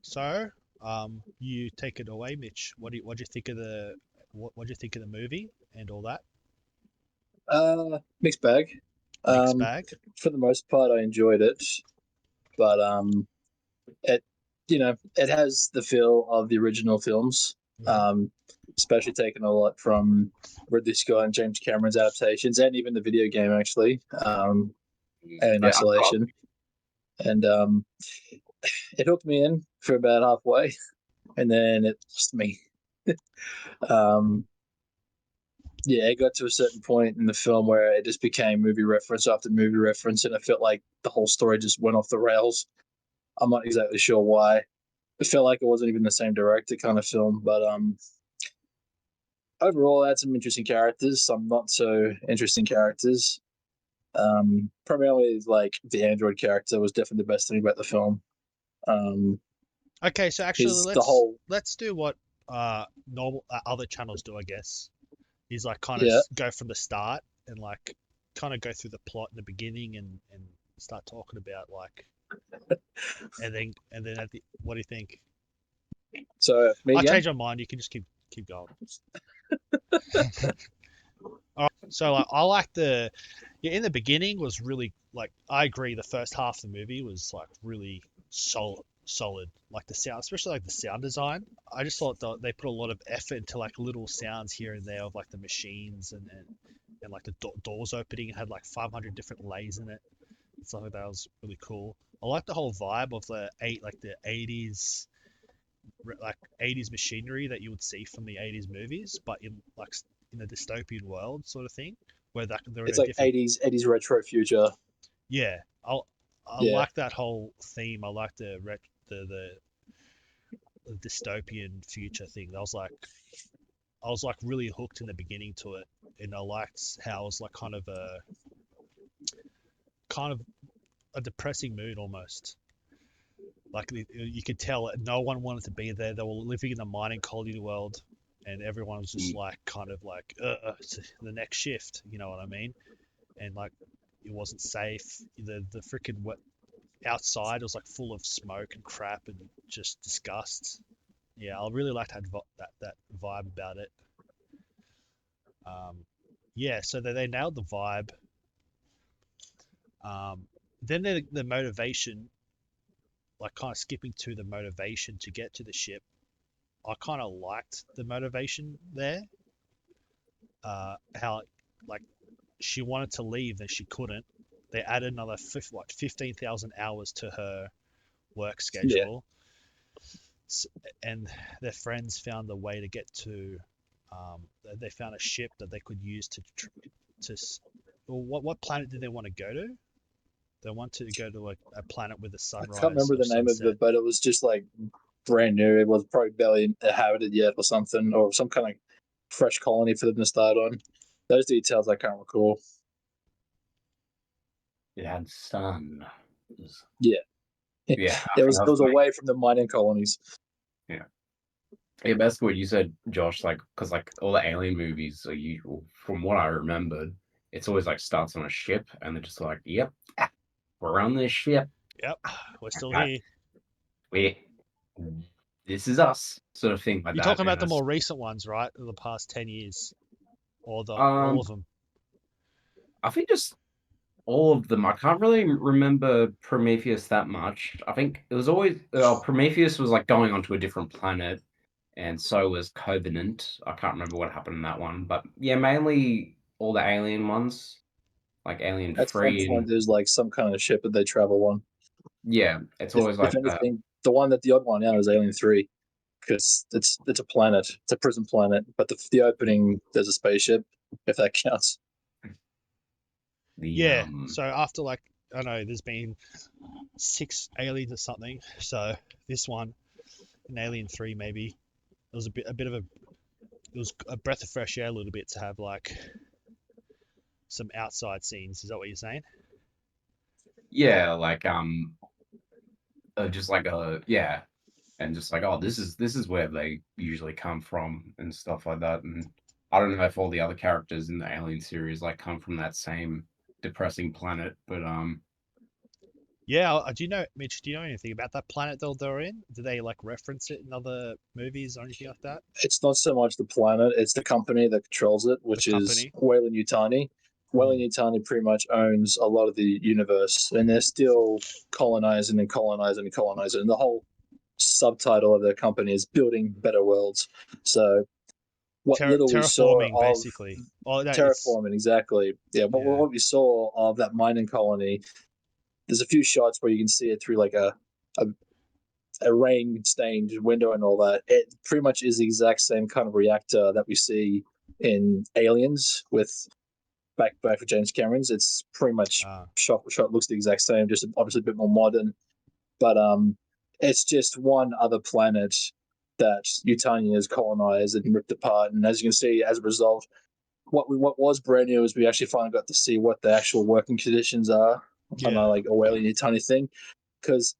So, you take it away, Mitch. What do you think of what do you think of the movie and all that? Mixed bag. Mixed Um, bag. for the most part, I enjoyed it, but it it has the feel of the original films. Hmm. Um, especially taken a lot from Ridley Scott and James Cameron's adaptations, and even the video game actually, and Yeah, Isolation. And it hooked me in for about halfway, and then it lost me. um, yeah, it got to a certain point in the film where it just became movie reference after movie reference, and I felt like the whole story just went off the rails. I'm not exactly sure why. It felt like it wasn't even the same director kind of film, but overall, it had some interesting characters, some not so interesting characters. Primarily, like the android character was definitely the best thing about the film. Um, Okay, so actually, his the whole let's do what normal other channels do, I guess. Is like kind of yeah. go from the start and like kind of go through the plot in the beginning and start talking about like and then at the what do you think? So me I again. change my mind. You can just keep going. All right. So like, I like the yeah in the beginning was really like I agree. The first half of the movie was like really solid. Like the sound, especially like the sound design. I just thought they put a lot of effort into like little sounds here and there of like the machines and like the doors opening. It had like 500 different layers in it. Stuff like that was really cool. I like the whole vibe of the 80s like 80s machinery that you would see from the 80s movies, but in like in a dystopian world sort of thing, where they're in It's a like different. 80s retro future. Yeah, I Yeah, like that whole theme. I like the dystopian future thing. I was like really hooked in the beginning to it, and I liked how it was like kind of a depressing mood almost. Like you could tell that no one wanted to be there. They were living in a mining colony world, and everyone was just like kind of like it's the next shift. You know what I mean? And like it wasn't safe. The freaking outside was like full of smoke and crap and just disgust. Yeah, I really liked that vibe about it. Um, yeah, so they nailed the vibe. Um, then the motivation, like kind of skipping to the motivation to get to the ship. I kind of liked the motivation there. How like she wanted to leave and she couldn't. They added another 15,000 hours to her work yeah. schedule, and their friends found a way to get to. They found a ship that they could use to. Well, what planet did they want to go to? They want to go to a planet with a I can't sunrise remember or the name of sunset. it, but it was just like brand new. It was probably barely inhabited yet, or something, or some kind of fresh colony for them to start on. Those details I can't recall. it had sun. Yeah, Yeah, I it think was that's away from the mining colonies. yeah. Yeah, that's what you said, Josh. Like, because like all the alien movies are usual. From what I remembered, it's always like starts on a ship, and they're just like, "Yep, we're on this ship. Yep, we're still Right, here. we, this is us," sort of thing like You're that. talking And about the it's more recent ones, right? Of the past 10 years, or the all um, of them. I think just all of them. I can't really remember Prometheus that much. I think it was always Prometheus was like going onto a different planet, and so was Covenant. I can't remember what happened in that one, but yeah, mainly all the alien ones, like Alien At some 3, point, and there's like some kind of ship that they travel on. yeah, it's If, always if like that. anything, the one that the odd one out is Alien 3, because it's a planet, it's a prison planet. But the opening, there's a spaceship, if that counts. The Yeah. So after like I don't know, there's been six aliens or something. So this one, an Alien Three, maybe it was a bit of a it was a breath of fresh air a little bit to have like some outside scenes. Is that what you're saying? yeah, like just like yeah, and just like oh, this is where they usually come from and stuff like that. And I don't know if all the other characters in the Alien series like come from that same depressing planet, but Yeah, do you know, Mitch? Do you know anything about that planet they're in? Do they like reference it in other movies or anything like that? It's not so much the planet; it's the company that controls it, The which is company. Weyland Yutani. Weyland Yutani pretty much owns a lot of the universe, and they're still colonizing and colonizing and colonizing. And the whole subtitle of their company is building better worlds. So what little we saw Terraforming, of basically. Oh no, it's terraforming, exactly, yeah. But yeah, what we saw of that mining colony, there's a few shots where you can see it through like a, a rain stained window and all that. It pretty much is the exact same kind of reactor that we see in Aliens with back for James Cameron's. It's pretty much uh, shot for shot, looks the exact same, just obviously a bit more modern. But it's just one other planet that Utania has colonized and ripped apart. And as you can see, as a result, what was brand new is we actually finally got to see what the actual working conditions are on a yeah, like Orwellian Utani thing. Because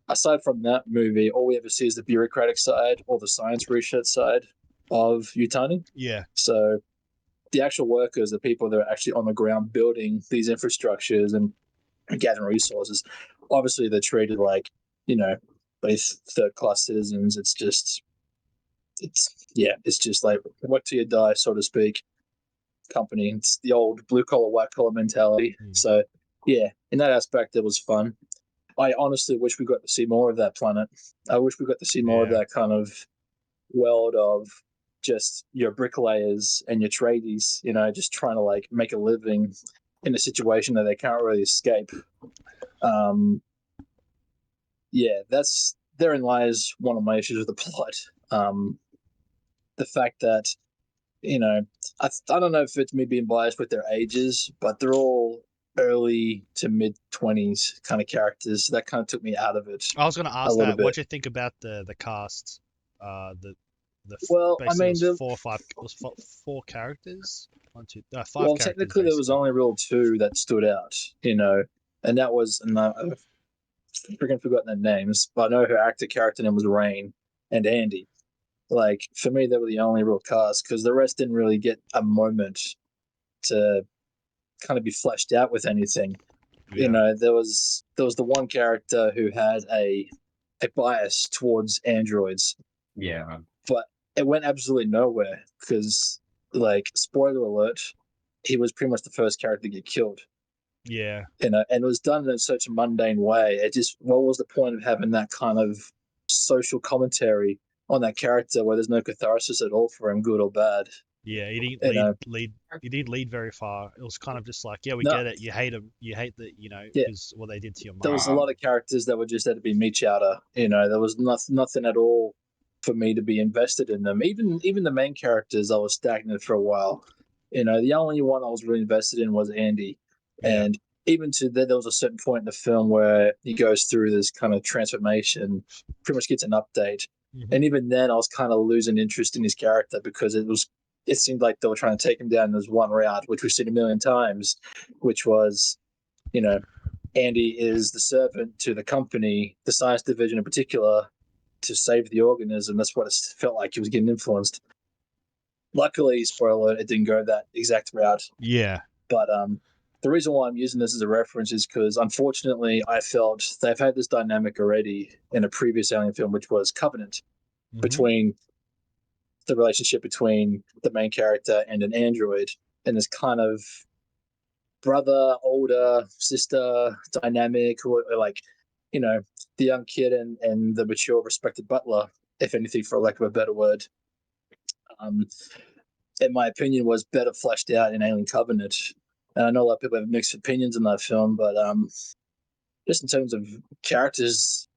aside from that movie, all we ever see is the bureaucratic side or the science research side of Utani. yeah, So the actual workers, the people that are actually on the ground building these infrastructures and gathering resources, obviously they're treated like, you know, these third class citizens. It's just like work till you die, so to speak. Company. It's the old blue collar, white collar mentality. mm, So yeah, in that aspect, it was fun. I honestly wish we got to see more of that planet. I wish we got to see more of yeah, that kind of world of just your bricklayers and your tradies, just trying to like make a living in a situation that they can't really escape. Um, yeah, that's therein lies one of my issues with the plot. Um, the fact that you know, I don't know if it's me being biased with their ages, but they're all early to mid 20s kind of characters. So that kind of took me out of it I was gonna a ask little that. bit. What do you think about the cast? Well, I Basically it mean, was four or five. It was four characters. One, two, no, five well, characters technically there was basically. only real two that stood out, and that was, and I've freaking forgotten their names, but I know her actor character name was Rain and Andy. Like for me, they were the only real cast because the rest didn't really get a moment to kind of be fleshed out with anything. Yeah, There was the one character who had a bias towards androids, Yeah. but it went absolutely nowhere because, like, spoiler alert, he was pretty much the first character to get killed. yeah, And it was done in such a mundane way. It just, what was the point of having that kind of social commentary on that character where there's no catharsis at all for him, good or bad? yeah. He didn't You know, lead. He didn't lead very far. It was kind of just like, yeah, we no, get it. You hate him. You hate that. yeah, Because what they did to your there was mum. a lot Um, of characters that were just there to be meat chowder. There was nothing at all for me to be invested in them. Even the main characters, I was stagnant for a while. The only one I was really invested in was Andy, Yeah. and even to there was a certain point in the film where he goes through this kind of transformation, pretty much gets an update, Hmm. and even then I was kind of losing interest in his character because it seemed like they were trying to take him down as one route, which we've seen a million times, which was you know Andy is the servant to the company, the science division in particular, to save the organism. That's what it felt like he was getting influenced. Luckily, spoiler, it didn't go that exact route. Yeah. But the reason why I'm using this as a reference is because unfortunately, I felt they've had this dynamic already in a previous Alien film, which was Covenant, Hmm. between the relationship between the main character and an android, and this kind of brother, older sister dynamic, or like, you know, the young kid and the mature, respected butler, if anything, for lack of a better word. Um, in my opinion, was better fleshed out in Alien Covenant. And I know a lot of people have mixed opinions on that film, but just in terms of characters,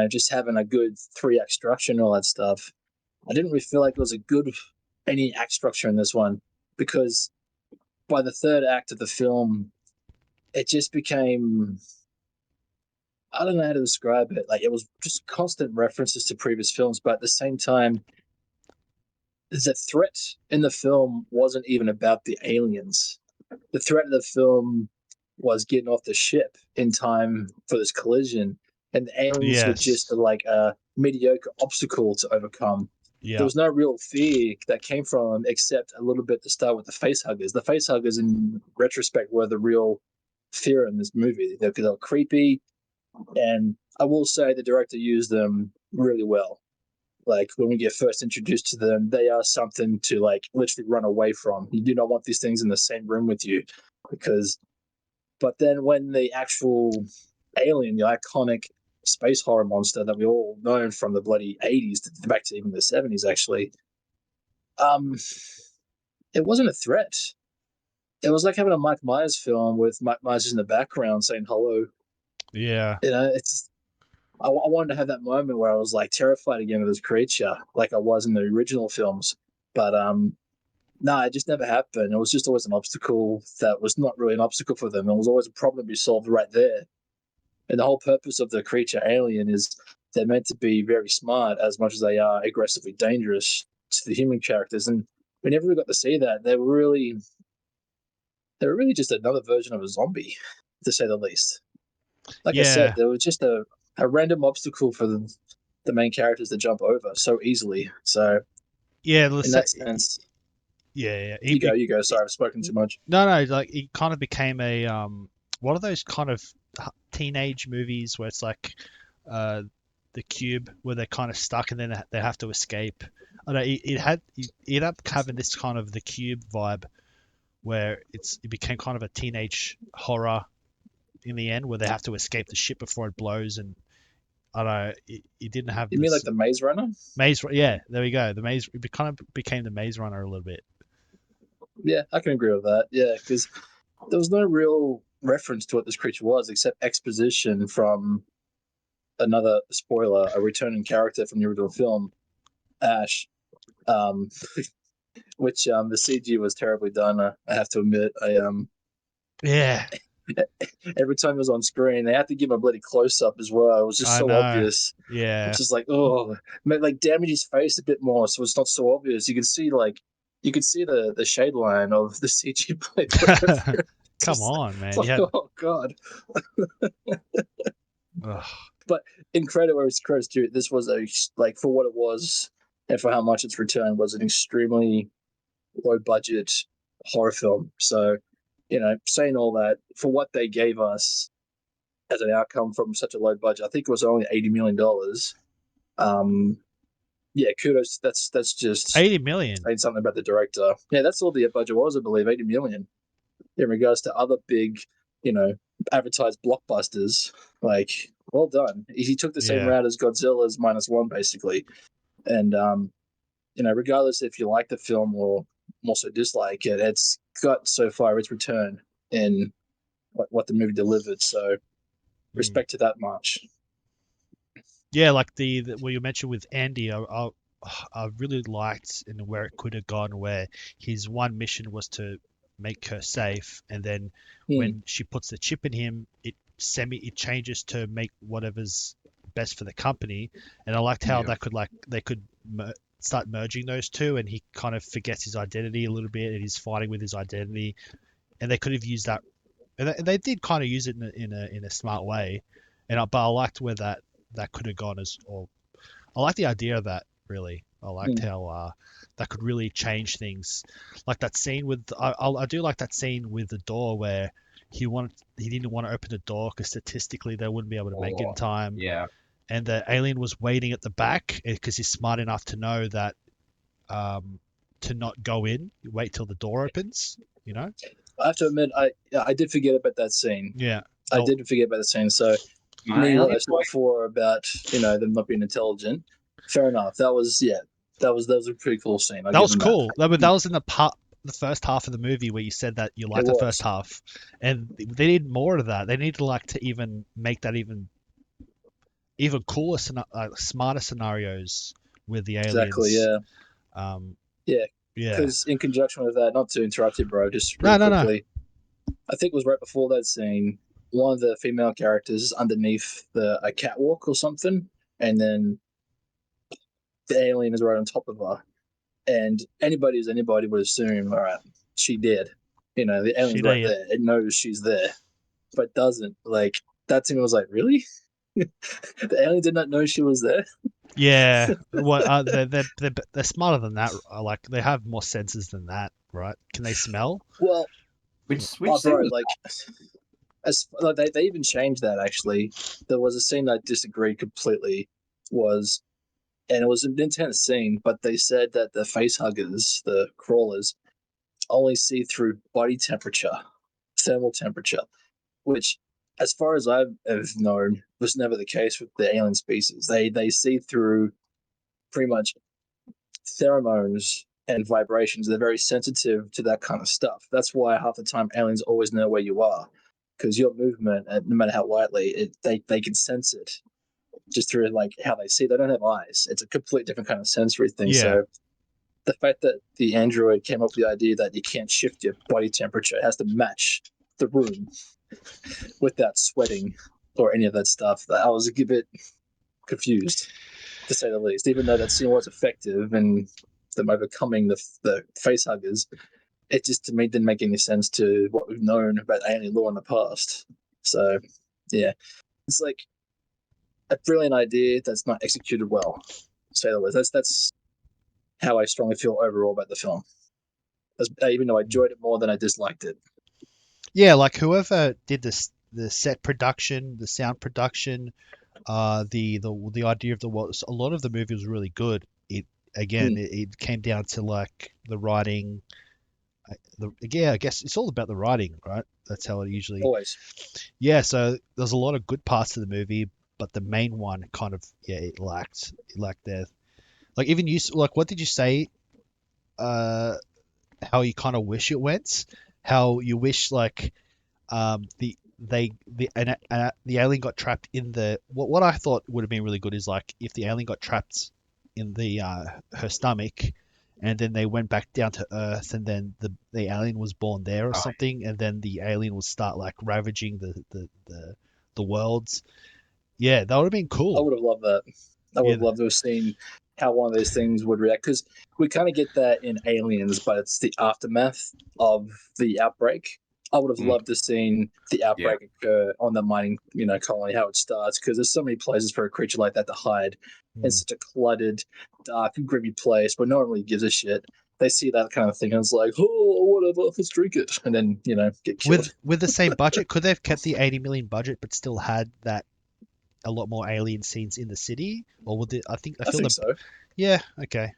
just having a good 3 act structure and all that stuff, I didn't really feel like it was a good any act structure in this one because by the third act of the film, it just became I don't know how to describe it. Like it was just constant references to previous films, but at the same time, the threat in the film wasn't even about the aliens. The threat of the film was getting off the ship in time for this collision, and the aliens were just Yes. like a mediocre obstacle to overcome. There Yeah. was no real fear that came from them except a little bit to start with the face huggers. The face huggers, in retrospect, were the real fear in this movie. They're creepy, and I will say the director used them really well. Like when we get first introduced to them, they are something to like literally run away from. You do not want these things in the same room with you, because. But then when the actual alien, the iconic space horror monster that we all know from the bloody 80s back to even the 70s, actually, um, it wasn't a threat. It was like having a Mike Myers film with Mike Myers in the background saying hello. Yeah. It's I wanted to have that moment where I was like terrified again of this creature, like I was in the original films. But no, it just never happened. It was just always an obstacle that was not really an obstacle for them. It was always a problem to be solved right there. And the whole purpose of the creature alien is they're meant to be very smart as much as they are aggressively dangerous to the human characters. And we never got to see that. They were really just another version of a zombie, to say the least. Like I said, Yeah. there was just a random obstacle for the main characters to jump over so easily. So Yeah. in that sense, Yeah. you go, you go. Sorry, I've spoken too much. No. Like it kind of became a one of those kind of teenage movies where it's like uh the Cube, where they're kind of stuck and then they have to escape. I know it ended up having this kind of the Cube vibe where it became kind of a teenage horror in the end, where they have to escape the ship before it blows. And I don't know, it didn't have You mean like this the Maze Runner? maze. Yeah, there we go. The maze. It kind of became the Maze Runner a little bit. Yeah, I can agree with that. Yeah, because there was no real reference to what this creature was except exposition from another spoiler, a returning character from the original film, Ash, um, which the CG was terribly done. I have to admit, Yeah, every time it was on screen, they had to give him a bloody close up as well. It was just I so know. obvious. Yeah, It's just like, oh, like damage his face a bit more so it's not so obvious. You could see the shade line of the CG blade. come Just on, it's man. like, oh god. Ugh, But in credit where it's credit's due, this was a like for what it was and for how much its return was an extremely low budget horror film. So, saying all that, for what they gave us as an outcome from such a low budget, I think it was only $80 million. Um, yeah, kudos. That's just 80 million. saying something about the director. Yeah, that's all the budget was, I believe, 80 million. In regards to other big, you know, advertised blockbusters, like well done. He took the same Yeah. route as Godzilla's -1, basically. And regardless if you like the film or also dislike it, it's got so far its return in what the movie delivered. So Mm. respect to that much. Yeah, like the what you mentioned with Andy, I really liked and where it could have gone, where his one mission was to make her safe, and then Hmm. when she puts the chip in him, it changes to make whatever's best for the company. And I liked how Yeah. they could start merging those two, and he kind of forgets his identity a little bit, and he's fighting with his identity, and they could have used that, and they did kind of use it in a smart way, but I liked where that could have gone or I like the idea of that, really. I liked Hmm. how that could really change things. Like that scene with I do like that scene with the door where he didn't want to open the door because statistically they wouldn't be able to make it in time, Yeah. and the alien was waiting at the back because he's smart enough to know that to not go in, wait till the door opens. You know? I have to admit, I did forget about that scene. Yeah. I Oh, did forget about the scene. So My me, what I alien said before about them not being intelligent, fair enough. That was a pretty cool scene. I'll that give was them that. cool. That was in the first half of the movie where you said that you It liked the first was half, and they need more of that. They need to like to even make that even cooler, smarter scenarios with the exactly, aliens. yeah, Um, yeah. yeah. Because in conjunction with that, not to interrupt you, bro, just really No, no, no. quickly, I think it was right before that scene. One of the female characters is underneath a catwalk or something, and then the alien is right on top of her. And anybody as anybody would assume, all right, she did. The She alien's right did. there. It knows she's there, but doesn't. Like that scene was like, really? The alien did not know she was there. Yeah. What? They're smarter than that. Like they have more senses than that, right? Can they smell? Well, which oh, scene bro, was like They even changed that actually. There was a scene I disagreed completely. And it was an intense scene, but they said that the face huggers, the crawlers, only see through body temperature, thermal temperature, which, as far as I've known, was never the case with the alien species. They see through pretty much pheromones and vibrations. They're very sensitive to that kind of stuff. That's why half the time aliens always know where you are, because your movement, no matter how lightly, they can sense it just through like how they see. They don't have eyes. It's a completely different kind of sensory thing. Yeah. So the fact that the android came up with the idea that you can't shift your body temperature, it has to match the room without sweating or any of that stuff, I was a bit confused, to say the least. Even though that scene was effective and them overcoming the face huggers, it just to me didn't make any sense to what we've known about alien law in the past. So, yeah, it's like a brilliant idea that's not executed well. To say the least. That's how I strongly feel overall about the film. Even though I enjoyed it more than I disliked it. Yeah, like whoever did this, the set production, the sound production, the idea of the world. A lot of the movie was really good. It again, it came down to like the writing. Yeah, I guess it's all about the writing, right? That's how it usually. Always. Yeah, so there's a lot of good parts of the movie, but the main one kind of it lacked. It lacked there. Like even you, like what did you say? How you kind of wish it went. How you wish like the alien got trapped in the what I thought would have been really good is like if the alien got trapped in the her stomach and then they went back down to Earth and then the alien was born there or Oh, something and then the alien would start like ravaging the worlds. Yeah, that would have been I cool. would have loved that. I would Yeah, have loved to have seen how one of those things would react, because we kind of get that in Aliens, but it's the aftermath of the outbreak. I would have mm, loved to have seen the yeah. outbreak occur on the mining, colony, how it starts, because there's so many places for a creature like that to hide in mm. such a cluttered, dark, gritty place where no one really gives a shit. They see that kind of thing and it's like, oh, whatever, let's drink it, and then get With killed. the same budget, could they have kept the 80 million budget but still had that a lot more alien scenes in the city? Or would it? I I feel think the so. yeah, okay.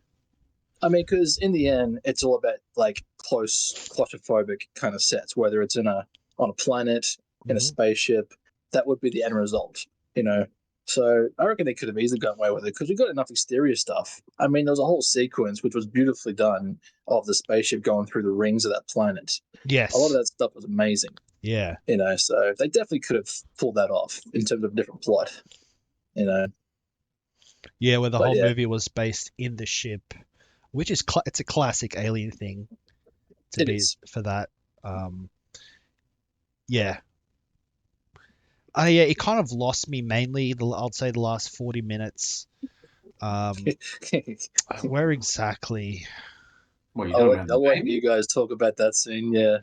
I mean, because in the end, it's all about like close, claustrophobic kind of sets. Whether it's on a planet, in a Hmm. spaceship, that would be the end result. You know. So I reckon they could have easily gotten away with it because we got enough exterior stuff. I mean, there was a whole sequence which was beautifully done of the spaceship going through the rings of that planet. A lot of Yes. that stuff was amazing. Yeah. So they definitely could have pulled that off in terms of different plot. You know, Yeah, where the but whole yeah, movie was based in the ship, which is it's a classic alien thing to it be is. for that. Um, yeah. Yeah, it kind of lost me mainly. I'd say the last 40 minutes. Um, where exactly? Well, you I'll don't let, know the I'll let baby? you guys talk about that scene. Yeah.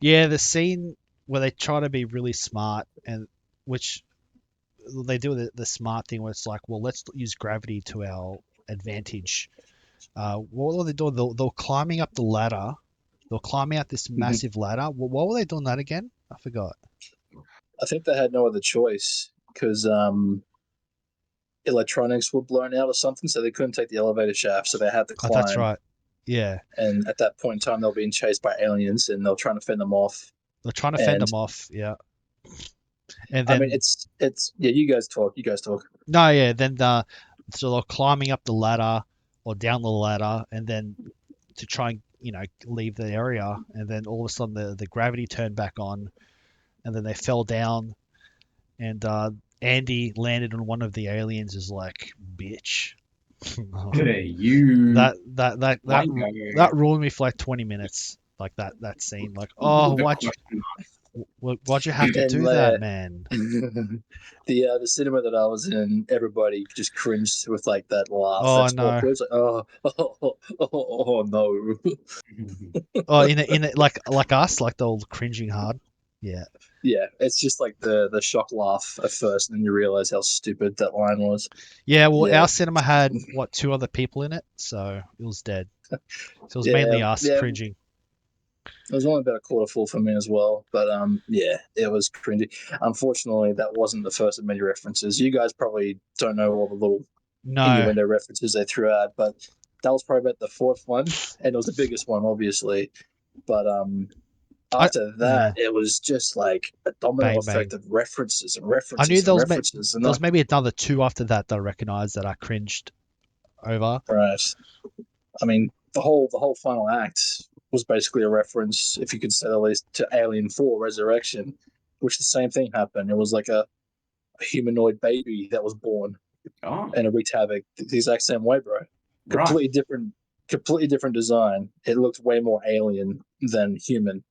Yeah, the scene where they try to be really smart and which they do the smart thing where it's like, well, let's use gravity to our advantage. What were they doing? They were climbing up the ladder. They were climbing out this Mm-hmm. massive ladder. What were they doing that again? I forgot. I think they had no other choice because electronics were blown out or something, so they couldn't take the elevator shaft, so they had to Oh, that's climb. right. Yeah, And at that point in time, they were being chased by aliens, and they were trying to fend them off. they're trying to fend And them off. Yeah, and I mean, then it's yeah. You guys talk. You guys talk. no, yeah, then so they're climbing up the ladder or down the ladder, and then to try and leave the area, and then all of a sudden the gravity turned back on, and then they fell down, and Andy landed on one of the aliens. Is like, bitch. Hey, you That wango. ruined me for like 20 minutes. Like that scene. Like, oh, With a question why'd you have to And do that, man? the cinema that I was in, everybody just cringed with like that laugh. Oh That's no. awkward. It's like, oh no. mark. Oh, in a, like us, like the old cringing hard. Yeah. Yeah, it's just like the shock laugh at first, and then you realize how stupid that line was. Yeah. Well, Yeah, our cinema had two other people in it, so it was dead. So it was yeah, mainly us yeah. cringing. It was only about a quarter full for me as well, but yeah, it was cringy. Unfortunately, that wasn't the first of many references. You guys probably don't know all the little No, innuendo references they threw out, but that was probably about the fourth one, and it was the biggest one, obviously. But I after yeah, that, it was just like a domino bang effect bang. of references and I knew references there and was references, and there was maybe another two after that I recognized that I cringed over. right. I mean, the whole final act was basically a reference, if you could say at least, to Alien 4 Resurrection, which the same thing happened. It was like a humanoid baby that was born Oh, and it wreaked havoc the exact same way, bro. right. Completely different, completely different design. It looked way more alien than human.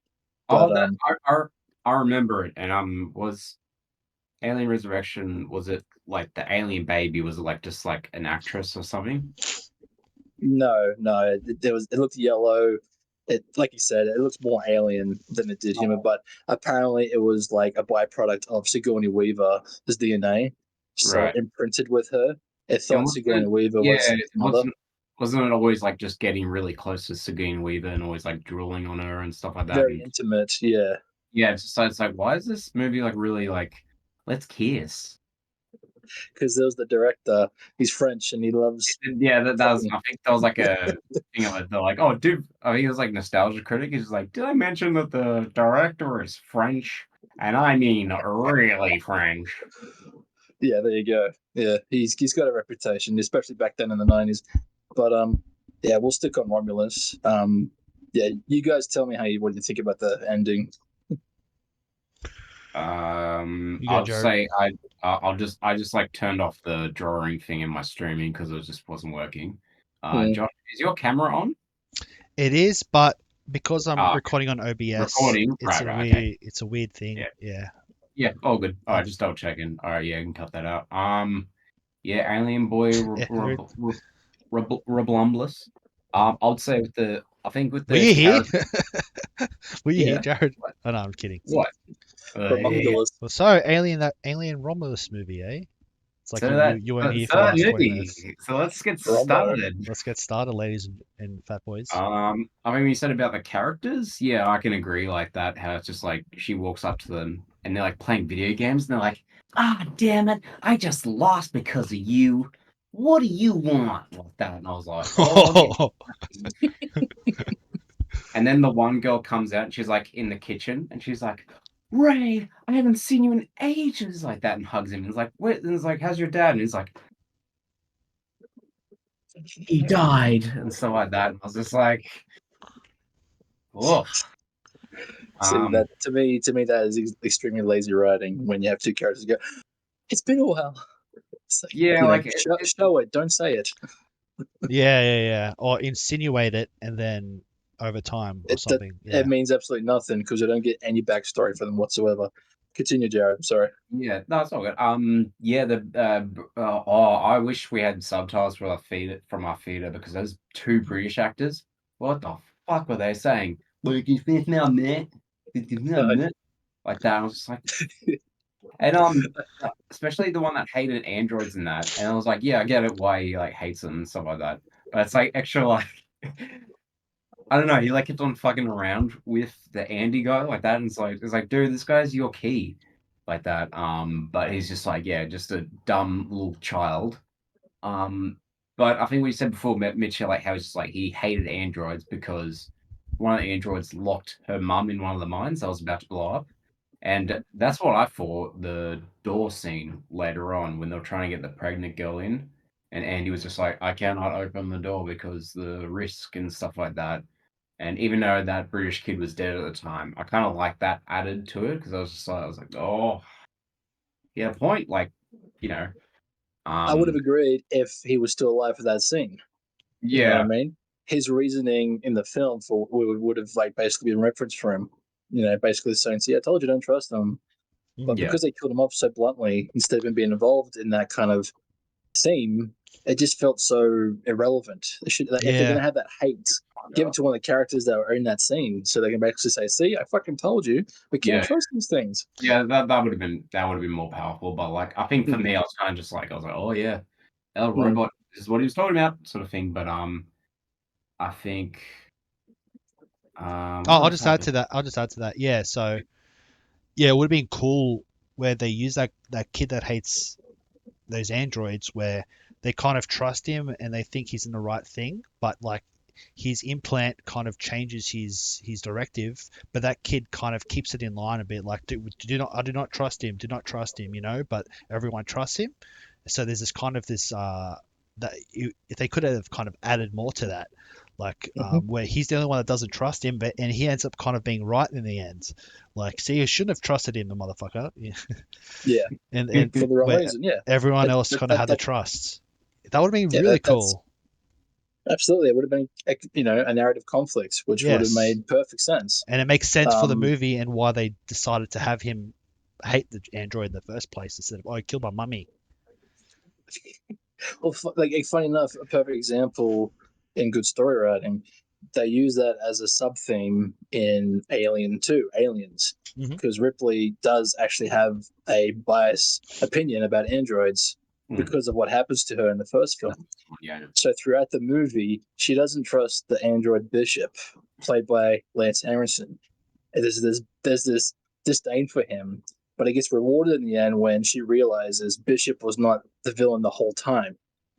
Oh, But that I remember it, and was Alien Resurrection, was it like the alien baby? Was it like just like an actress or something? no, it looked yellow. It, like you said, it looks more alien than it did human. Oh, But apparently, it was like a byproduct of Sigourney Weaver's DNA, so right. it imprinted with her. It And thought wasn't Sigourney it, Weaver yeah, was it the mother. wasn't it always like just getting really close to Sigourney Weaver and always like drooling on her and stuff like that? Very And intimate, yeah, yeah, it's like, why is this movie like really like, let's kiss? because there was the director. He's French and he loves Yeah, that was, fucking. I think that was like a thing of it. They're like, oh, dude, I think it was like Nostalgia Critic. He's like, did I mention that the director is French? And I mean really French. Yeah, there you go. Yeah, he's got a reputation, especially back then in the '90s. But yeah, we'll stick on Romulus. Yeah, you guys tell me what you think about the ending. You go, I'll just Jared. say I just like turned off the drawing thing in my streaming because it just wasn't working. Hmm. Josh, is your camera on? It is, but because I'm Ah, recording on OBS, recording. Right, okay. it's a weird thing. Yeah. Yeah. Yeah, all good. All Uh, right, just double checking. All right, yeah, I can cut that out. Yeah, Alien Boy yeah, rude. Rublumbless. I'd say with the I think with Were the you here? character. Were you here, Yeah. Jared? What? Oh no, I'm kidding. What? Yeah. Romulus. Well, so Alien Romulus movie, eh? It's like you weren't here for the So that last 20 movie. minutes. So let's get Rombo. started. Let's get started, ladies and fat boys. I mean, you said about the characters, yeah, I can agree like that. How it's just like she walks up to them and they're like playing video games and they're like, "Ah, damn it, I just lost because of you. What do you want?" Like that, and I was like, "Oh, okay." And then the one girl comes out and she's like in the kitchen and she's like, "Ray, I haven't seen you in ages," like that, and hugs him. And he's like, "What?" And he's like, "How's your dad?" And he's like, "He died," and stuff like that. And I was just like, "Oh." See Um, that to me that is extremely lazy writing when you have two characters go. It's been a while. It's like, yeah, like show it, don't say it. Yeah. Or insinuate it and then over time or It that something. it Yeah. means absolutely nothing because you don't get any backstory for them whatsoever. Continue, Jared. I'm sorry. yeah, no, it's all good. Yeah, oh, I wish we had subtitles for from our theater because those two British actors, what the fuck were they saying? Like, is this now net? Is this now net? Like that. I was just like, and especially the one that hated androids and that, and I was like, yeah, I get it why he like hates them and stuff like that, but it's like extra like. I don't know. He like kept on fucking around with the Andy guy like that, and it's like, dude, this guy's your key, like that. But he's just like, yeah, just a dumb little child. Um, but I think we said before, Mitchell, like how he's just like he hated androids because one of the androids locked her mum in one of the mines that was about to blow up, and that's what I thought the door scene later on when they were trying to get the pregnant girl in, and Andy was just like, I cannot open the door because the risk and stuff like that. And even though that British kid was dead at the time, I kind of like that added to it because I was like, oh, yeah, point. Like, you know, I would have um, agreed if he was still alive for that scene. You know what I yeah, mean? His reasoning in the film for would have like basically been reference for him. You know, basically saying, "See, I told you, don't trust him." But yeah, because they killed him off so bluntly, instead of him being involved in that kind of theme, it just felt so irrelevant. They should, like, if they're Yeah. gonna have that hate, give it to one of the characters that are in that scene, so they can basically say, "See, I fucking told you, we can't yeah, trust these things." yeah. That would have been more powerful. But like, I think for Mm. me, I was kind of just like, I was like, oh yeah, El Mm. Robot is what he was talking about, sort of thing. But I think I'll just add to that. Yeah, so yeah, it would have been cool where they use that kid that hates those androids, where they kind of trust him and they think he's in the right thing, but like his implant kind of changes his directive, but that kid kind of keeps it in line a bit. Like, I do not trust him. Do not trust him. But everyone trusts him. So there's this kind of this that if they could have kind of added more to that, like where he's the only one that doesn't trust him, and he ends up kind of being right in the end. Like, see, you shouldn't have trusted him, the motherfucker. Yeah, and for the wrong where reason. Yeah, everyone else kind of had the trust. That would have been really cool. Absolutely, it would have been a narrative conflict, which would have made perfect sense. And it makes sense for the movie and why they decided to have him hate the android in the first place instead of, oh, he killed my mummy. Well, funny enough, a perfect example in good story writing, they use that as a sub theme in Alien 2, Aliens, because Ripley does actually have a biased opinion about androids because of what happens to her in the first film. Yeah. So throughout the movie, she doesn't trust the android Bishop, played by Lance Aronson. And there's this disdain for him, but it gets rewarded in the end when she realizes Bishop was not the villain the whole time.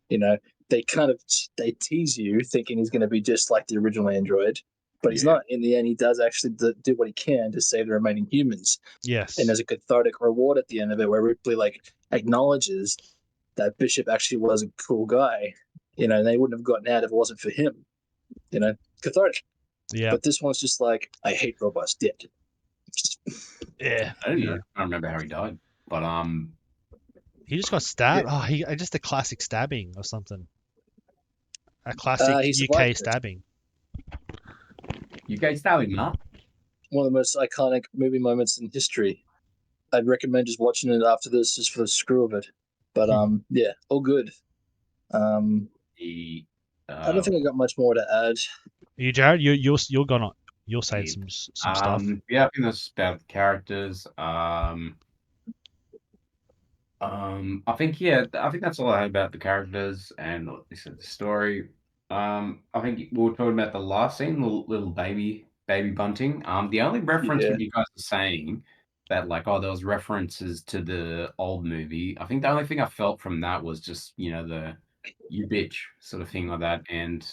They tease you thinking he's going to be just like the original android, but he's not. In the end, he does actually do what he can to save the remaining humans. Yes. And there's a cathartic reward at the end of it where Ripley acknowledges that Bishop actually was a cool guy, and they wouldn't have gotten out if it wasn't for him. Cathartic. Yeah. But this one's just like, I hate robots, dead. Yeah. I don't remember how he died, but he just got stabbed. Yeah. Oh, just a classic stabbing or something. A classic UK stabbing. UK stabbing, huh? One of the most iconic movie moments in history. I'd recommend just watching it after this, just for the screw of it. But yeah, all good. I don't think I got much more to add. You, Jared, you're gonna say some stuff. Yeah, I think that's about the characters. I think that's all I had about the characters and the story. I think we were talking about the last scene, the little baby bunting. The only reference when you guys are saying that, like, there was references to the old movie. I think the only thing I felt from that was just, the you bitch sort of thing like that. And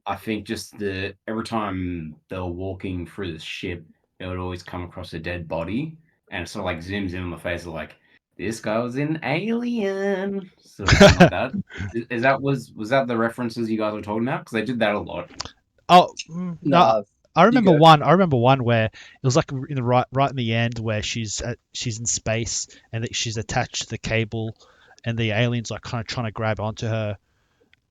I think just every time they were walking through the ship, they would always come across a dead body, and it sort of like zooms in on the face of like, this guy was an alien, sort of thing like that. Was that the references you guys were talking about? Because they did that a lot. Oh no. I remember one where it was like in the right in the end where she's in space and that she's attached to the cable, and the aliens are kind of trying to grab onto her,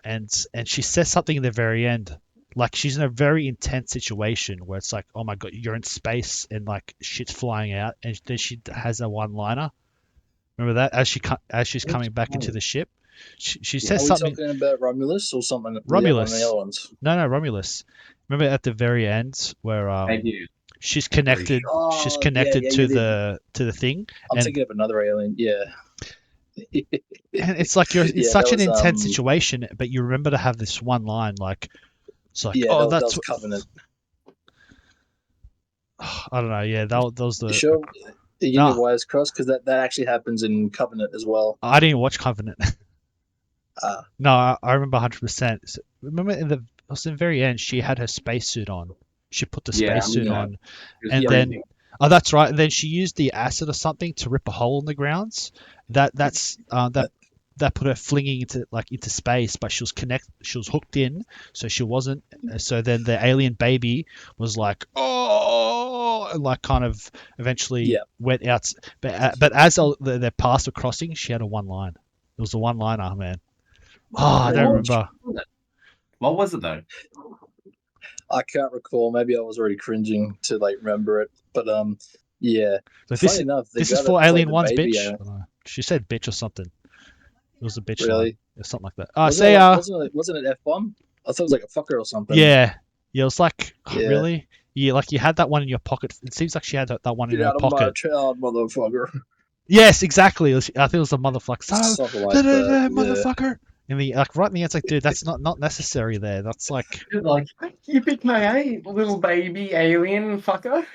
and she says something in the very end, like she's in a very intense situation where it's like, oh my god, you're in space and like shit's flying out, and then she has a one-liner. Remember that as she's coming back into the ship, she says something. Are we talking about Romulus or something? Romulus. The other ones. No, Romulus. Remember at the very end where she's connected. She's connected to the thing. I'm thinking of another alien. Yeah. And it's like it's such an intense situation, but you remember to have this one line, like it's like, that was Covenant. I don't know. Yeah, that was the. You sure? You know why it's crossed? Because that actually happens in Covenant as well. I didn't watch Covenant. No, I remember 100%. Remember in the very end, she had her spacesuit on. She put the spacesuit on, and then that's right. And then she used the acid or something to rip a hole in the grounds. That put her flinging into space, but she was hooked in, so she wasn't. So then the alien baby was like, oh, and like kind of eventually went out. But as their paths were crossing, she had a one line. It was a one liner, man. Oh, I don't remember. What was it though? I can't recall. Maybe I was already cringing to remember it. But yeah. So this is for Alien 1's bitch. She said bitch or something. It was a bitch line or something like that. Wasn't it F-bomb? I thought it was like a fucker or something. Yeah. It was like, really? Yeah, like you had that one in your pocket. It seems like she had that one in her pocket. Get out of my child, motherfucker. Yes, exactly. I think it was a motherfucker. Something like that, motherfucker. In the right in the end, it's like, dude, that's not necessary there. That's like Like, you picked my little baby alien fucker.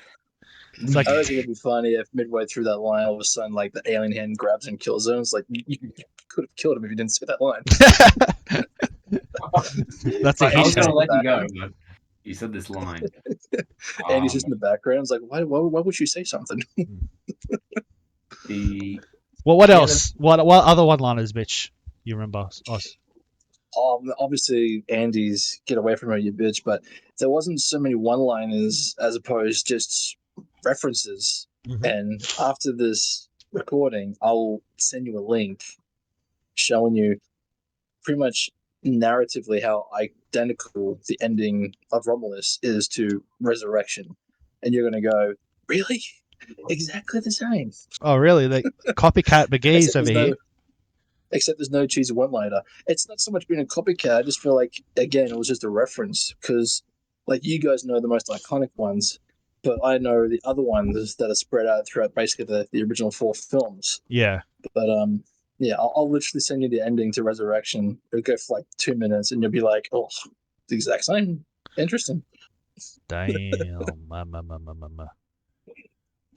it's like I reckon it'd be funny if midway through that line, all of a sudden, like the alien hand grabs and kills him. It's like you could have killed him if you didn't say that line. that's a Like, I he was Andy's just say. gonna in the let you go, background. but you said this line. Andy's just in the background. It's like, why would you say something? The Well, what yeah, the, else? What other one-liners, Mitch? You remember? Us? Obviously, Andy's get away from her, you bitch. But there wasn't so many one-liners as opposed just references. Mm-hmm. And after this recording, I'll send you a link showing you pretty much narratively how identical the ending of Romulus is to Resurrection, and you're gonna go, really, exactly the same. Oh, really? The copycat McGee's Except over there's here. no, except there's no cheesy one-liner. It's not so much being a copycat. I just feel like again it was just a reference because, like, you guys know the most iconic ones, but I know the other ones that are spread out throughout basically the original 4 films. Yeah. But yeah, I'll literally send you the ending to Resurrection. It'll go for like 2 minutes, and you'll be like, "Oh, the exact same. Interesting." Damn.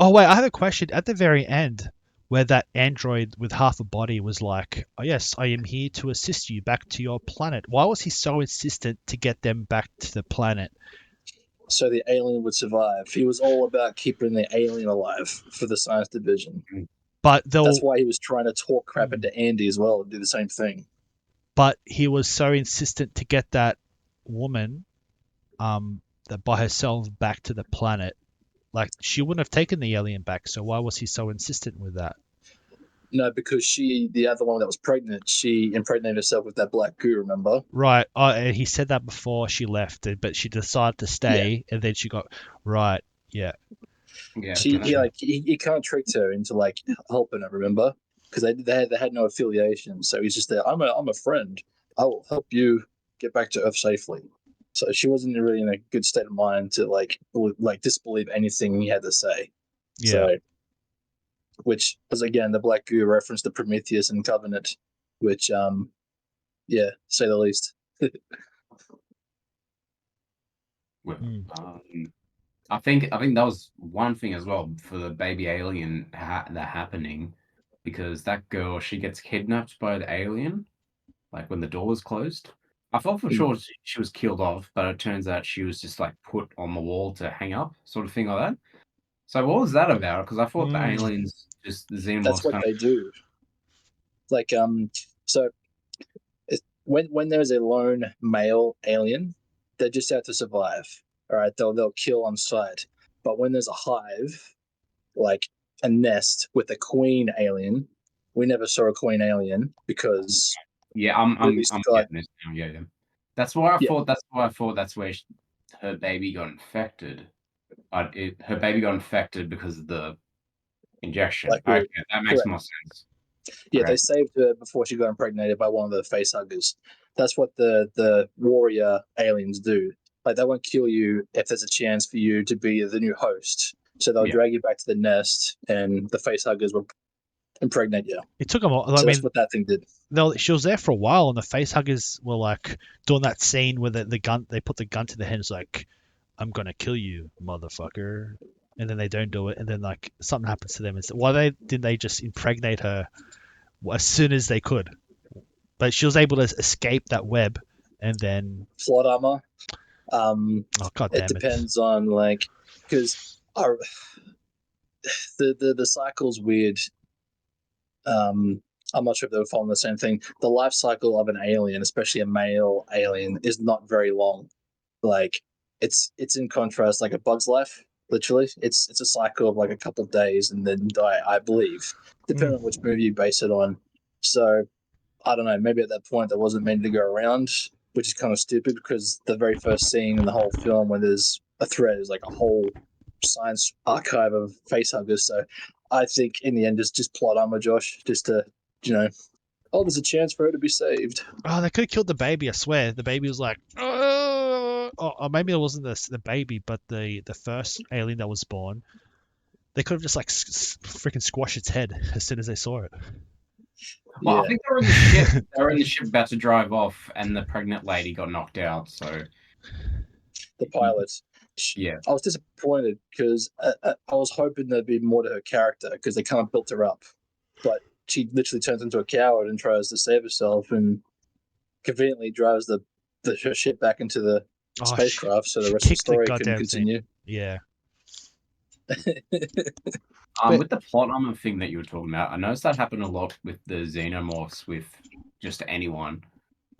Oh wait, I have a question. At the very end, where that android with half a body was like, "Oh yes, I am here to assist you back to your planet." Why was he so insistent to get them back to the planet? So the alien would survive. He was all about keeping the alien alive for the science division. But they'll. That's why he was trying to talk crap into Andy as well to do the same thing. But he was so insistent to get that woman, that by herself back to the planet. Like she wouldn't have taken the alien back. So why was he so insistent with that? No, because the other one that was pregnant, she impregnated herself with that black goo. Remember? Right. Oh, and he said that before she left, but she decided to Yeah. stay, and then she got right. Yeah. yeah, She he gotcha. like he kind of tricked her into like helping her. Remember? Because they had no affiliation. So he's just there. I'm a friend. I will help you get back to Earth safely. So she wasn't really in a good state of mind to like disbelieve anything he had to say. Yeah. So, which was again the Black Goo reference to Prometheus and Covenant, which yeah, say the least. Well, Mm. I think that was one thing as well for the baby alien that happening, because that girl, she gets kidnapped by the alien, like when the door was closed. I thought for sure she was killed off, but it turns out she was just like put on the wall to hang up, sort of thing like that. So what was that about? Because I thought the Mm. aliens, just the That's xenomorphs, what kind they do. Like so when there's a lone male alien, they're just out to survive. All right, they'll kill on sight. But when there's a hive, like a nest with a queen alien, we never saw a queen alien because yeah, I'm Ridley I'm I'm Scott. getting this now. Yeah, yeah. That's why I Yeah, thought. That's why I thought that's where her baby got infected. Her baby got infected because of the injection. like Okay, that makes correct. more sense. Yeah, Okay. they saved her before she got impregnated by one of the facehuggers. That's what the warrior aliens do. Like they won't kill you if there's a chance for you to be the new host. So they'll Yeah. drag you back to the nest, and the facehuggers will impregnate you. It took them. I So that's mean, what that thing did. she was there for a while, and the facehuggers were like doing that scene where the gun. They put the gun to the head. It's like, "I'm gonna kill you, motherfucker," and then they don't do it, and then like something happens to them. It's why did they just impregnate her as soon as they could? But she was able to escape that web, and then Plot armor. oh god It damn it. depends on like because the cycle's weird. I'm not sure if they were following the same thing. The life cycle of an alien, especially a male alien, is not very long. Like it's in contrast like a bug's life. Literally, it's a cycle of like a couple of days and then die. I believe, depending on which Mm. movie you base it on. So I don't know. Maybe at that point that wasn't meant to go around, which is kind of stupid because the very first scene in the whole film when there's a thread is like a whole science archive of facehuggers. So I think in the end it's just plot armor, Josh, just to you know, oh, there's a chance for her to be saved. Oh, they could have killed the baby. I swear, the baby was like, or maybe it wasn't the baby, but the first alien that was born. They could have just like freaking squashed its head as soon as they saw it. Well, Yeah, I think they were in the ship. They were in the ship about to drive off, and the pregnant lady got knocked out. So the pilot. yeah, I was disappointed because I was hoping there'd be more to her character because they kind of built her up, but she literally turns into a coward and tries to save herself and conveniently drives the ship back into the Oh, spacecraft so the she rest of the kicked the story can goddamn thing. continue. Yeah. with the plot armor thing that you were talking about, I noticed that happened a lot with the xenomorphs with just anyone.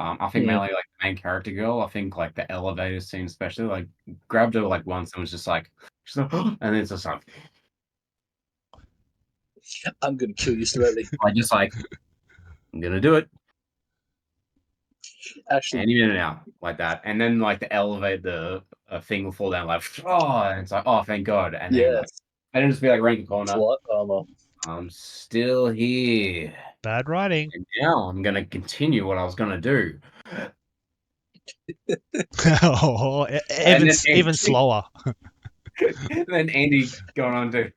I think mainly like the main character girl. I think like the elevator scene, especially, like grabbed her like once and was just like, she's like, and then it's just like, I'm gonna kill you slowly. just like, I'm gonna do it Actually, any minute now, like that. And then like the elevator, the thing will fall down, like, oh, and it's like, oh, thank God. And then like, yes, and it'll just be like around the corner. plot armor. I'm still here. Bad writing. And now I'm gonna continue what I was gonna do. Oh, And then even slower. and then Andy going on to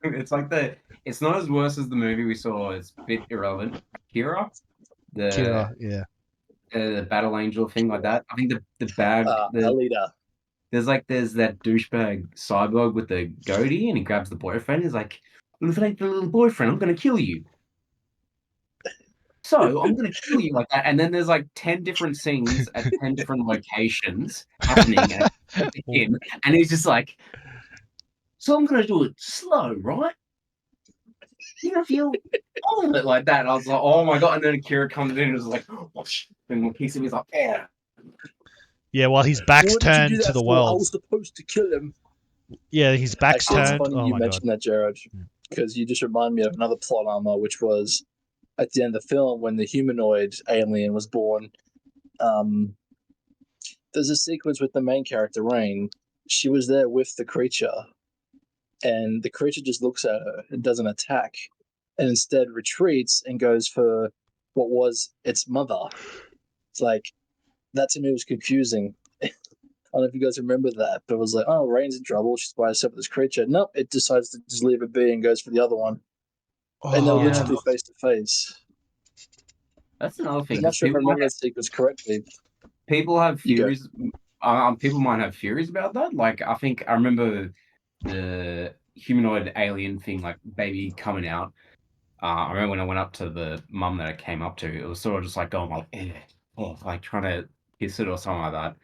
it's not as worse as the movie we saw. It's a bit irrelevant. Kira, Kira, yeah. the battle angel thing like that. I think the bad Alita. there's that douchebag cyborg with the goatee and he grabs the boyfriend. He's like, well, if it ain't the little boyfriend, I'm gonna kill you. So I'm gonna kill you like that. And then there's like 10 different scenes at 10 different locations happening at him, and he's just like, so I'm gonna do it slow, right? You're gonna feel all of it like that. And I was like, oh my God. And then Akira comes in and is like, whoosh. And he's like, yeah. Yeah, while his back's What did you do turned to that the for? I world. was supposed to kill him. Yeah, his back's Actually, it's turned. funny Oh you my God. mentioned that, Jared, because you just remind me of another plot armor, which was at the end of the film when the humanoid alien was born. There's a sequence with the main character, Rain. She was there with the creature, and the creature just looks at her and doesn't attack, and instead retreats and goes for what was its mother. It's like, that to me was confusing. I don't know if you guys remember that, but it was like, oh, Rain's in trouble. She's by herself with this creature. Nope, it decides to just leave it be and goes for the other one. And they're Oh, literally face to face. That's another thing I'm not because sure if I remember that sequence correctly. people have You go. theories. People might have theories about that. Like I think I remember the humanoid alien thing, like baby coming out. I remember when I went up to the mum that I came up to, it was sort of just like going like, like trying to kiss it or something like that.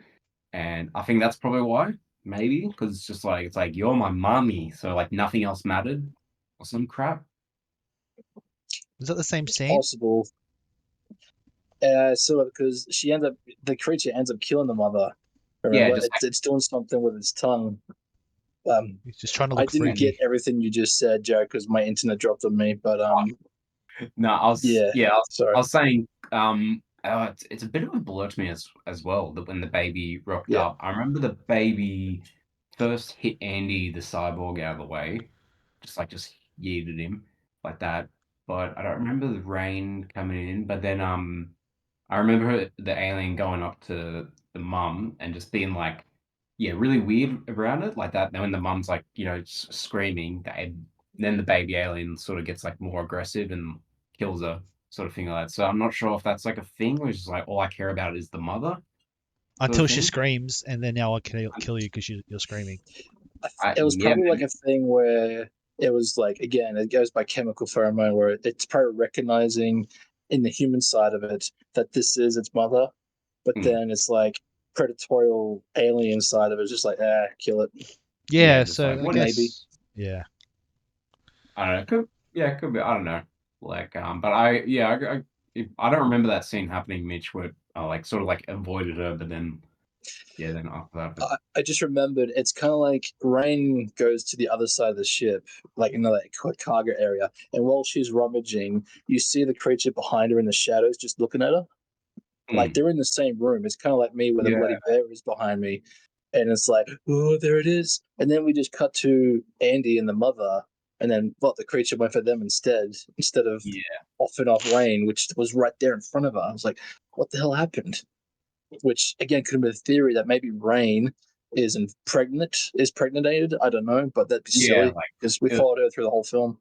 And I think that's probably why, maybe, because it's like you're my mommy, so like nothing else mattered or some crap. is that the same It's scene? possible. So because the creature ends up killing the mother. Yeah, Remember, just it's doing something with its tongue. He's just trying to I look didn't get freaky. everything you just said, Joe, because my internet dropped on me. But no, yeah, I sorry. was saying, it's a bit of a blur to me as well that when the baby rocked Yeah, up, I remember the baby first hit Andy the cyborg out of the way, just yeeted him like that. But I don't remember the rain coming in. But then I remember the alien going up to the mum and just being like, yeah, really weird around it like that. Then when the mum's like, screaming, then the baby alien sort of gets like more aggressive and kills her, sort of thing like that. So I'm not sure if that's like a thing, or it's just like all I care about is the mother sort of Until she thing. screams, and then now I'll kill you because you're screaming. it was Yeah, probably like a thing where it was like, again, it goes by chemical pheromone, where it's probably recognizing in the human side of it that this is its mother, but mm, then it's like predatorial alien side of it is just like, kill it. yeah, Yeah, just so like I what? Maybe. guess. Yeah. I don't know. It could be. I don't know. Like, but I don't remember that scene happening, Mitch, where I like sort of like avoided her, but then yeah, then after that, but I just remembered it's kind of like Rain goes to the other side of the ship, like in the cargo area, and while she's rummaging, you see the creature behind her in the shadows, just looking at her. Like they're in the same room. It's kind of like me where the yeah, bloody bear is behind me, and it's like, oh, there it is. And then we just cut to Andy and the mother, and then the creature went for them instead of yeah, off and off Rain, which was right there in front of her. I was like, what the hell happened? Which again could have been a theory that maybe Rain is impregnated, is pregnated. I don't know, but that'd be yeah. silly because we followed her through the whole film.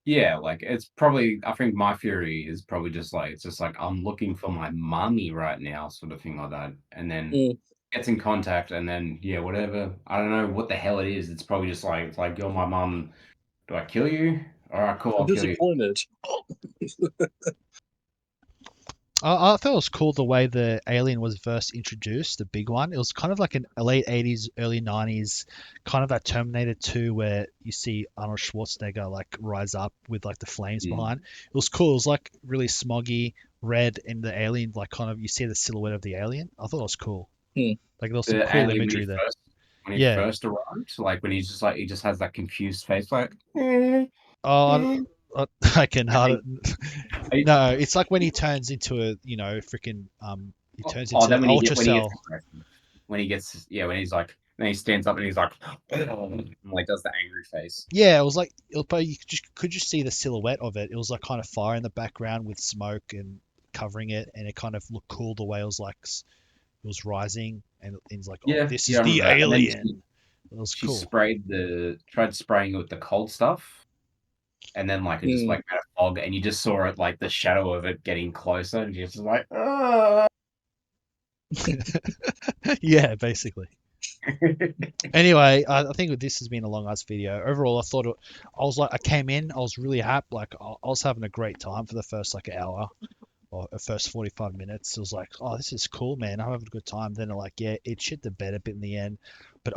Yeah, like it's probably. I think my theory is probably just like it's just like I'm looking for my mummy right now, sort of thing like that, and then Mm. gets in contact, and then yeah, whatever. I don't know what the hell it is. It's probably just like it's like you're my mum. Do I kill you? All right, cool. I'm I'll kill you. disappointed. I thought it was cool the way the alien was first introduced, the big one. It was kind of like an late 80s, early 90s, kind of that Terminator 2 where you see Arnold Schwarzenegger like rise up with like the flames Mm. behind. It was cool. It was like really smoggy, red, and the alien, like kind of, you see the silhouette of the alien. I thought it was cool. Hmm. Like there was some The cool alien imagery there. when he Yeah. first arrived, like when he's just like he just has that confused face, like. "Eh, Oh, eh." I can I think. No, it's like when he turns into a, freaking he turns Oh, into then Ultra when he gets Cell. aggressive, when he gets when he's like then he stands up and he's like and, like does the angry face. Yeah, it was like, but you could just see the silhouette of it. It was like kind of fire in the background with smoke and covering it, and it kind of looked cool the way it was like it was rising, and it's like, oh, Yeah, this yeah, is I the remember that. And then alien. It was she cool. tried spraying it with the cold stuff, and then like it just Hmm. like made a fog, and you just saw it like the shadow of it getting closer, and you're just like, ah. Yeah, basically. Anyway, I think this has been a long ass video. Overall, I was like, I came in, I was really happy, like I was having a great time for the first like hour or the first 45 minutes. It was like, oh, this is cool, man. I'm having a good time. Then like, yeah, it shit the bed a bit in the end. But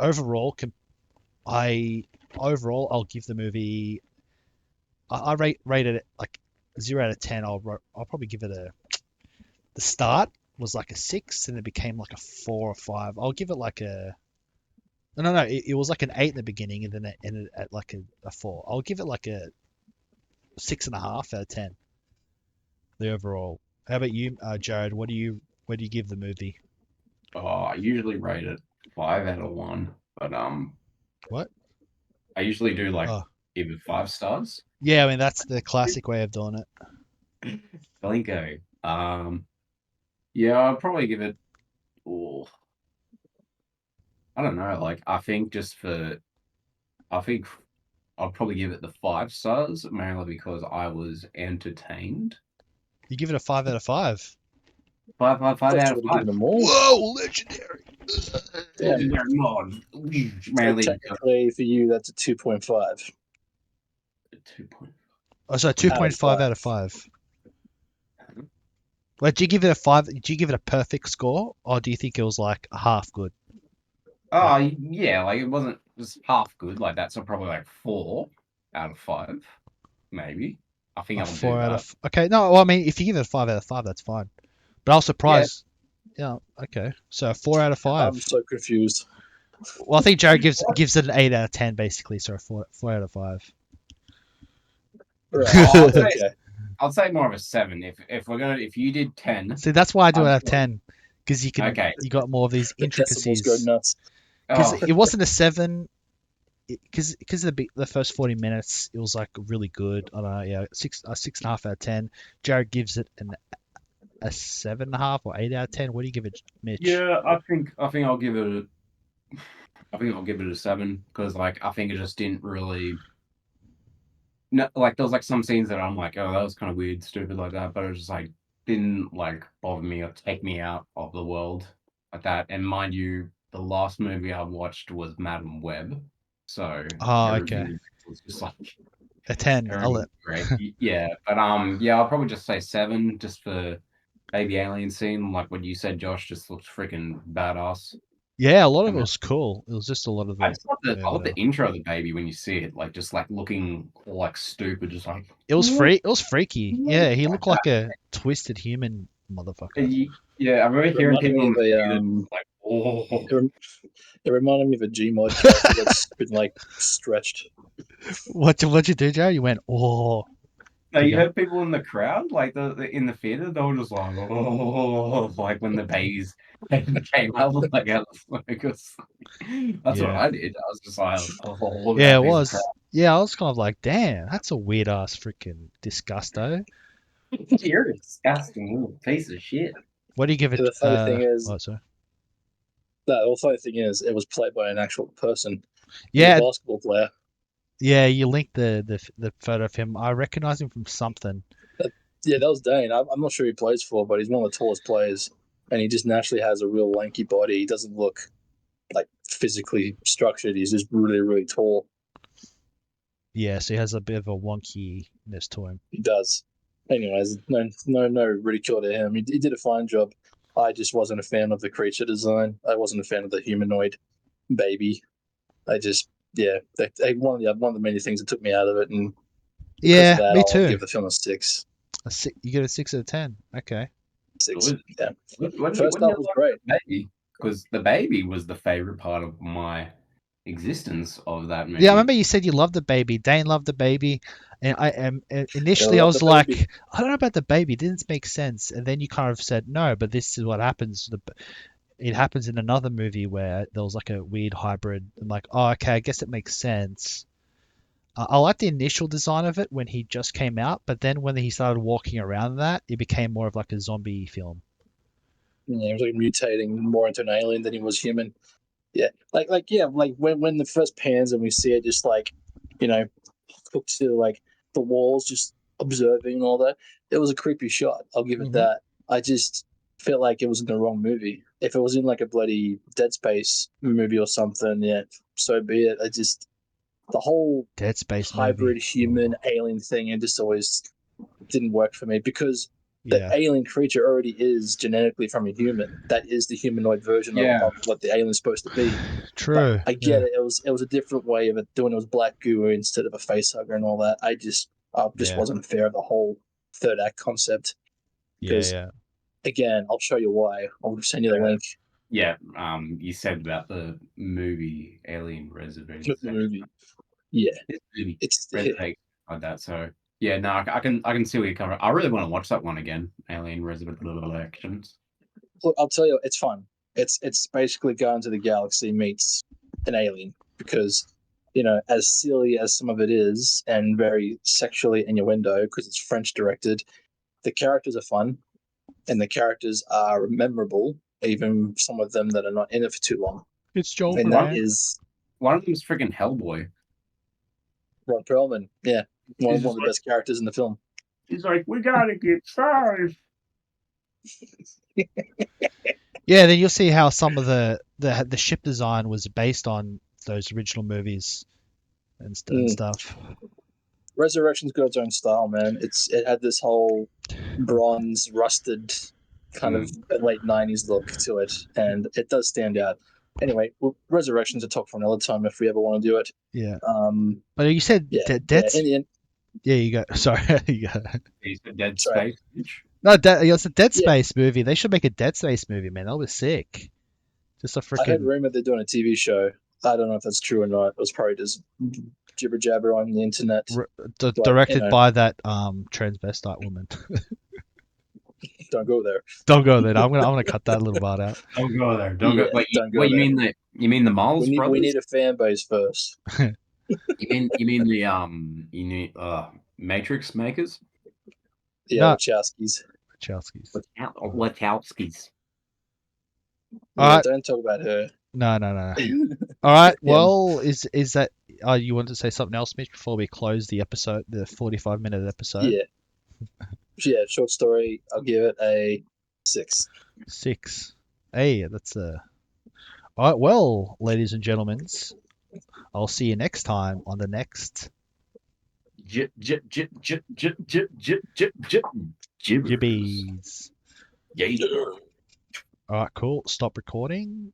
I I'll give the movie. I rated it like 0 out of 10. I'll probably give it a. The start was like a 6, and it became like a 4 or 5. I'll give it like a. No. It was like an 8 in the beginning, and then it ended at like a 4. I'll give it like a 6.5 out of 10. The overall. How about you, Jared? Where do you give the movie? Oh, I usually rate it 5 out of 1, but What? I usually do like Oh, either 5 stars. yeah. I mean, that's the classic way of doing it. Blinko. Yeah, I'll probably give it. Oh, I don't know. Like, I think I'll probably give it the 5 stars mainly because I was entertained. You give it a 5 out of 5. Five Thought out you of would have five. given them more. Whoa, legendary! Damn. Legendary mod. So Mainly because technically for you, that's a 2.5 2 point. Oh, sorry, What do you out of 2.5 out 5. of 5. Like, do you give it a 5? Do you give it a perfect score, or do you think it was like a half good? Like Oh, yeah, like it wasn't just half good like that, so probably like 4 out of 5, maybe. I think a I'll do 4 out that. of. Okay, no, well, I mean, if you give it a 5 out of 5, that's fine. But I was Yeah. surprised. Yeah, okay. So 4 out of 5. I'm so confused. Well, I think Jared gives it an 8 out of 10, basically. So four out of 5. Right. I'll say Okay. I'll say more of a 7. If you did 10, See, that's why I do it I'd out of 10, because okay. you got more of these The decibels go intricacies. nuts. Because Oh it wasn't a 7. Because the first 40 minutes, it was like really good. I don't know, yeah, 6.5 out of 10. Jared gives it a 7.5 or 8 out of 10. What do you give it, Mitch? yeah, I think I'll give it a 7 because like I think it just didn't really no like there was like some scenes that I'm like, oh, that was kind of weird, stupid like that, but it was just like didn't like bother me or take me out of the world like that. And mind you, the last movie I watched was Madam Web, so Oh, okay. everything was just like A 10. I'll everything let. was great. Yeah, but yeah, I'll probably just say 7 just for baby alien scene, like what you said, Josh, just looks freaking badass. Yeah, a lot of it And was cool. It was just a lot of I the. just love Yeah, I love the whatever. intro of the baby when you see it, like just like looking like stupid, just like It was "What? free. It was freaky. Yeah, he Like looked that. like a twisted human motherfucker. Yeah, I remember It hearing reminded people me in of the a theater like, oh. it, rem- it reminded me of a Gmod character that's been like stretched. What'd you do, Joe? You went, oh, No, to you go. heard people in the crowd, like in the theater, they were just like, oh, like when the babies came out like out of the smoke. That's what Yeah, I did. I was just like, oh, look at yeah, that it piece of crap. was. Yeah, I was kind of like, damn, that's a weird ass freaking disgusto. You're a disgusting little piece of shit. What do you give it? The funny thing is, What? Sorry. the funny thing is, it was played by an actual person. He was a Yeah, basketball player. Yeah, you linked the photo of him. I recognize him from something. Yeah, that was Dane. I'm not sure who he plays for, but he's one of the tallest players, and he just naturally has a real lanky body. He doesn't look like physically structured. He's just really, really tall. Yeah, so he has a bit of a wonkiness to him. He does. Anyways, no ridicule to him. He did a fine job. I just wasn't a fan of the creature design. I wasn't a fan of the humanoid baby. I just, yeah, one of the many things that took me out of it, and because of Yeah, that, me I'll too. give the film a six. You get a 6 out of 10. Okay. Six. Yeah. When First you half was like great. the baby, because the baby was the favorite part of my existence of that Yeah, I movie. remember you said you loved the baby. Dane loved the baby, and I am Gotta initially I love the was baby. like, I don't know about the baby. It didn't make sense, and then you kind of said no, but this is what happens. It happens in another movie where there was like a weird hybrid. I'm like, oh, okay, I guess it makes sense. I like the initial design of it when he just came out, but then when he started walking around that, it became more of like a zombie film. Yeah, he was like mutating more into an alien than he was human. Yeah, like when the first pans and we see it just like, you know, hooked to like the walls, just observing and all that. It was a creepy shot. I'll give it Hmm. that. I just felt like it was in the wrong movie. If it was in like a bloody Dead Space movie or something, yeah, so be it. I just the whole Dead Space movie. hybrid human alien thing, it just always didn't work for me because the Yeah, alien creature already is genetically from a human. That is the humanoid version Yeah, of what the alien is supposed to be. But true. I get Yeah, it. It was a different way of it doing it was black goo instead of a face hugger and all that. I just yeah, wasn't a fan of the whole third act concept yeah, because yeah. again, I'll show you why. I'll send you the link yeah. You said about the movie Alien to the Reservation. movie. Yeah, This movie it's Reservation like that. So yeah, no, I can see where you're coming. I really want to watch that one again. Alien Resurrections. look, I'll tell you, it's fun. It's basically going to the galaxy meets an alien because as silly as some of it is and very sexually innuendo because it's French directed, the characters are fun and the characters are memorable, even some of them that are not in it for too long. It's Joel And that One man. is one of them is freaking Hellboy. Ron Perlman. Yeah, He's one just of the like best characters in the film. he's like, we gotta get started. Yeah, then you'll see how some of the ship design was based on those original movies and Mm. stuff. Resurrection's got its own style, man. It had this whole bronze rusted kind of Mm. late 90s look to it, and it does stand out. Anyway, Resurrection's a talk for another time if we ever want to do it. Yeah, Um, but you said yeah, yeah. Dead's. In the end, Yeah, you go. Sorry, you go. He's the Dead sorry. Space bitch. No, it's a Dead Yeah, Space movie. They should make a Dead Space movie, man. That was sick. Just a I heard freaking rumor they're doing a TV show. I don't know if that's true or not. It was probably just jibber jabber on the internet, but directed by that transvestite woman. don't go there. Don't go there. I'm gonna cut that little part out. Don't go there. Don't go. Yeah, Wait, don't go what you there. mean the We Miles need we brothers? need a fan base first. You mean the Matrix makers? Yeah, No, Wachowskis. Chelsea's. Wachowskis. All Yeah, right. don't talk about her. No, no, no. All right. Yeah, Well, is that? You want to say something else, Mitch, before we close the episode, the 45-minute episode? yeah, yeah. Short story. I'll give it a 6. 6. Hey, that's a. All right. Well, ladies and gentlemen, I'll see you next time on the next Gibber. Jibbies. Yeah. All right. Cool. Stop recording.